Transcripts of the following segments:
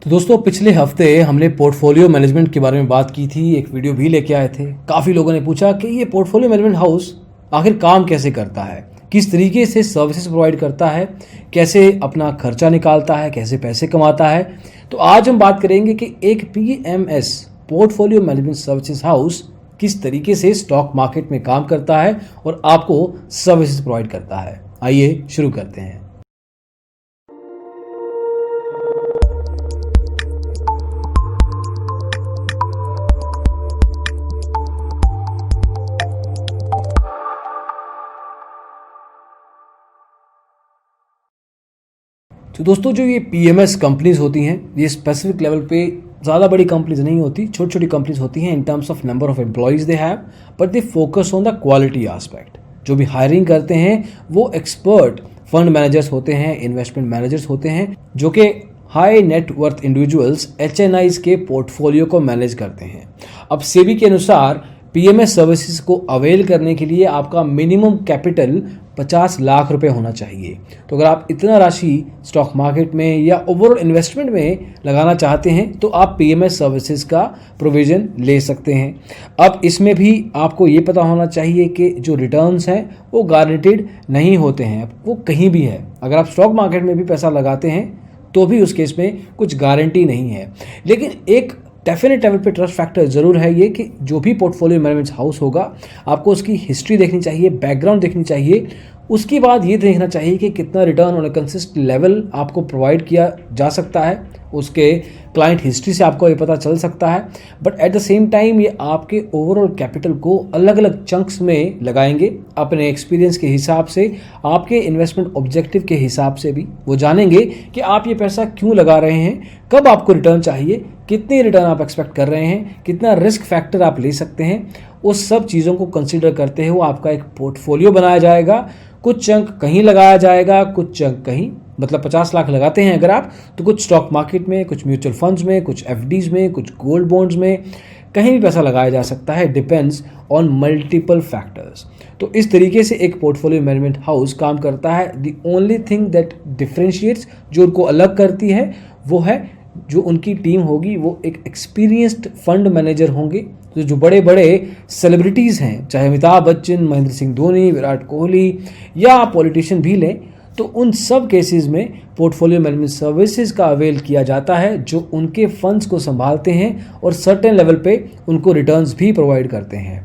तो दोस्तों पिछले हफ्ते हमने पोर्टफोलियो मैनेजमेंट के बारे में बात की थी, एक वीडियो भी लेके आए थे। काफ़ी लोगों ने पूछा कि ये पोर्टफोलियो मैनेजमेंट हाउस आखिर काम कैसे करता है, किस तरीके से सर्विसेज प्रोवाइड करता है, कैसे अपना खर्चा निकालता है, कैसे पैसे कमाता है। तो आज हम बात करेंगे कि एक PMS portfolio management services house किस तरीके से स्टॉक मार्केट में काम करता है और आपको सर्विसेज प्रोवाइड करता है। आइए शुरू करते हैं। तो दोस्तों जो ये पीएमएस कंपनीज होती हैं, ये स्पेसिफिक लेवल पे ज़्यादा बड़ी कंपनीज नहीं होती, छोटी छोटी कंपनीज होती हैं in terms of number of employees they have, but they focus on the quality aspect. जो भी हायरिंग करते हैं वो एक्सपर्ट फंड मैनेजर्स होते हैं, इन्वेस्टमेंट मैनेजर्स होते हैं, जो कि हाई नेटवर्थ इंडिविजुअल्स HNIs के पोर्टफोलियो को मैनेज करते हैं। अब सेबी के अनुसार पीएमएस सर्विसेज को अवेल करने के लिए आपका मिनिमम कैपिटल 50 लाख रुपए होना चाहिए। तो अगर आप इतना राशि स्टॉक मार्केट में या ओवरऑल इन्वेस्टमेंट में लगाना चाहते हैं तो आप पीएमएस सर्विसेज का प्रोविजन ले सकते हैं। अब इसमें भी आपको ये पता होना चाहिए कि जो रिटर्न्स हैं वो गारंटीड नहीं होते हैं, वो कहीं भी है। अगर आप स्टॉक मार्केट में भी पैसा लगाते हैं तो भी उस केस में कुछ गारंटी नहीं है। लेकिन एक डेफिनेट लेवल पे ट्रस्ट फैक्टर ज़रूर है ये कि जो भी पोर्टफोलियो मैनेजमेंट हाउस होगा आपको उसकी हिस्ट्री देखनी चाहिए, बैकग्राउंड देखनी चाहिए। उसके बाद ये देखना चाहिए कि कितना return on a consistent level आपको प्रोवाइड किया जा सकता है। उसके क्लाइंट हिस्ट्री से आपको ये पता चल सकता है। But at the same time ये आपके ओवरऑल कैपिटल को अलग अलग चंक्स में लगाएंगे अपने एक्सपीरियंस के हिसाब से, आपके इन्वेस्टमेंट ऑब्जेक्टिव के हिसाब से भी। वो जानेंगे कि आप ये पैसा क्यों लगा रहे हैं, कब आपको रिटर्न चाहिए, कितनी रिटर्न आप एक्सपेक्ट कर रहे हैं, कितना रिस्क फैक्टर आप ले सकते हैं। उस सब चीज़ों को कंसिडर करते हुए आपका एक पोर्टफोलियो बनाया जाएगा। कुछ चंक कहीं लगाया जाएगा, कुछ चंक कहीं, मतलब 50 लाख लगाते हैं अगर आप, तो कुछ स्टॉक मार्केट में, कुछ म्यूचुअल फंड्स में, कुछ FDs में, कुछ गोल्ड बॉन्ड्स में, कहीं भी पैसा लगाया जा सकता है। Depends on multiple factors. तो इस तरीके से एक पोर्टफोलियो मैनेजमेंट हाउस काम करता है। The only thing that differentiates, जो उनको अलग करती है, वो है जो उनकी टीम होगी वो एक एक्सपीरियंस्ड फंड मैनेजर होंगे। तो जो बड़े बड़े सेलिब्रिटीज़ हैं, चाहे अमिताभ बच्चन, महेंद्र सिंह धोनी, विराट कोहली या पॉलिटिशियन भी लें, तो उन सब केसेस में पोर्टफोलियो मैनेजमेंट सर्विसेज का अवेल किया जाता है, जो उनके फंड्स को संभालते हैं और सर्टेन लेवल पे उनको रिटर्न्स भी प्रोवाइड करते हैं।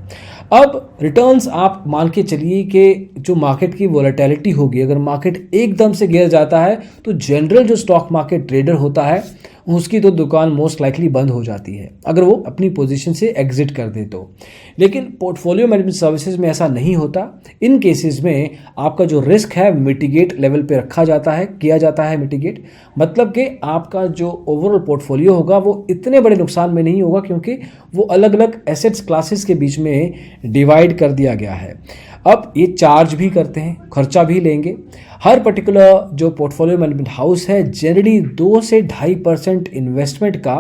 अब रिटर्न्स आप मान के चलिए कि जो मार्केट की वोलेटिलिटी होगी, अगर मार्केट एकदम से गिर जाता है तो जनरल जो स्टॉक मार्केट ट्रेडर होता है उसकी तो दुकान मोस्ट लाइकली बंद हो जाती है अगर वो अपनी पोजीशन से एग्जिट कर दे तो। लेकिन पोर्टफोलियो मैनेजमेंट सर्विसेज में ऐसा नहीं होता। इन केसेस में आपका जो रिस्क है मिटिगेट लेवल पे रखा जाता है, किया जाता है मिटिगेट। मतलब कि आपका जो ओवरऑल पोर्टफोलियो होगा वो इतने बड़े नुकसान में नहीं होगा, क्योंकि वो अलग अलग एसेट्स क्लासेस के बीच में डिवाइड कर दिया गया है। अब ये चार्ज भी करते हैं, खर्चा भी लेंगे। हर पर्टिकुलर जो पोर्टफोलियो मैनेजमेंट हाउस है जनरली 2 से 2.5% इन्वेस्टमेंट का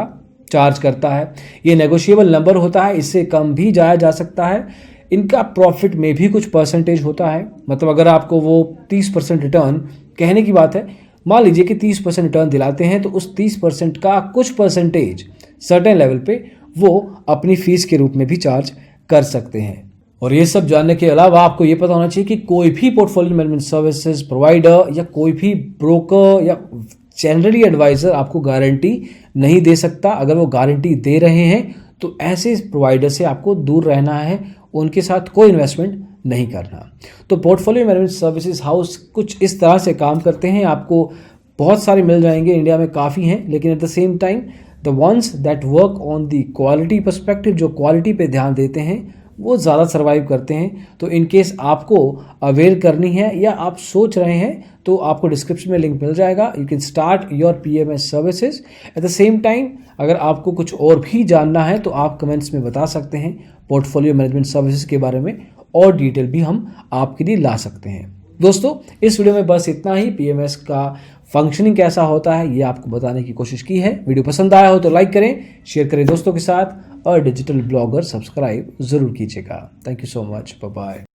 चार्ज करता है। ये नेगोशिएबल नंबर होता है, इससे कम भी जाया जा सकता है। इनका प्रॉफिट में भी कुछ परसेंटेज होता है। मतलब अगर आपको वो 30% रिटर्न, कहने की बात है, मान लीजिए कि 30% रिटर्न दिलाते हैं, तो उस 30% का कुछ परसेंटेज सर्टेन लेवल पे वो अपनी फीस के रूप में भी चार्ज कर सकते हैं। और ये सब जानने के अलावा आपको ये पता होना चाहिए कि कोई भी पोर्टफोलियो मैनेजमेंट सर्विसेज प्रोवाइडर या कोई भी ब्रोकर या जनरली एडवाइजर आपको गारंटी नहीं दे सकता। अगर वो गारंटी दे रहे हैं तो ऐसे प्रोवाइडर से आपको दूर रहना है, उनके साथ कोई इन्वेस्टमेंट नहीं करना। तो पोर्टफोलियो मैनेजमेंट सर्विसेज हाउस कुछ इस तरह से काम करते हैं। आपको बहुत सारे मिल जाएंगे, इंडिया में काफ़ी हैं, लेकिन at the same time the ones that work on the quality perspective, जो क्वालिटी पे ध्यान देते हैं, वो ज़्यादा सर्वाइव करते हैं। तो इन केस आपको अवेल करनी है या आप सोच रहे हैं तो आपको डिस्क्रिप्शन में लिंक मिल जाएगा। You can start your PMS services. At the same time अगर आपको कुछ और भी जानना है तो आप कमेंट्स में बता सकते हैं। पोर्टफोलियो मैनेजमेंट सर्विसेज के बारे में और डिटेल भी हम आपके लिए ला सकते हैं। दोस्तों इस वीडियो में बस इतना ही। पीएमएस का फंक्शनिंग कैसा होता है ये आपको बताने की कोशिश की है। वीडियो पसंद आया हो तो लाइक करें, शेयर करें दोस्तों के साथ, और डिजिटल ब्लॉगर सब्सक्राइब जरूर कीजिएगा। Thank you so much, bye bye.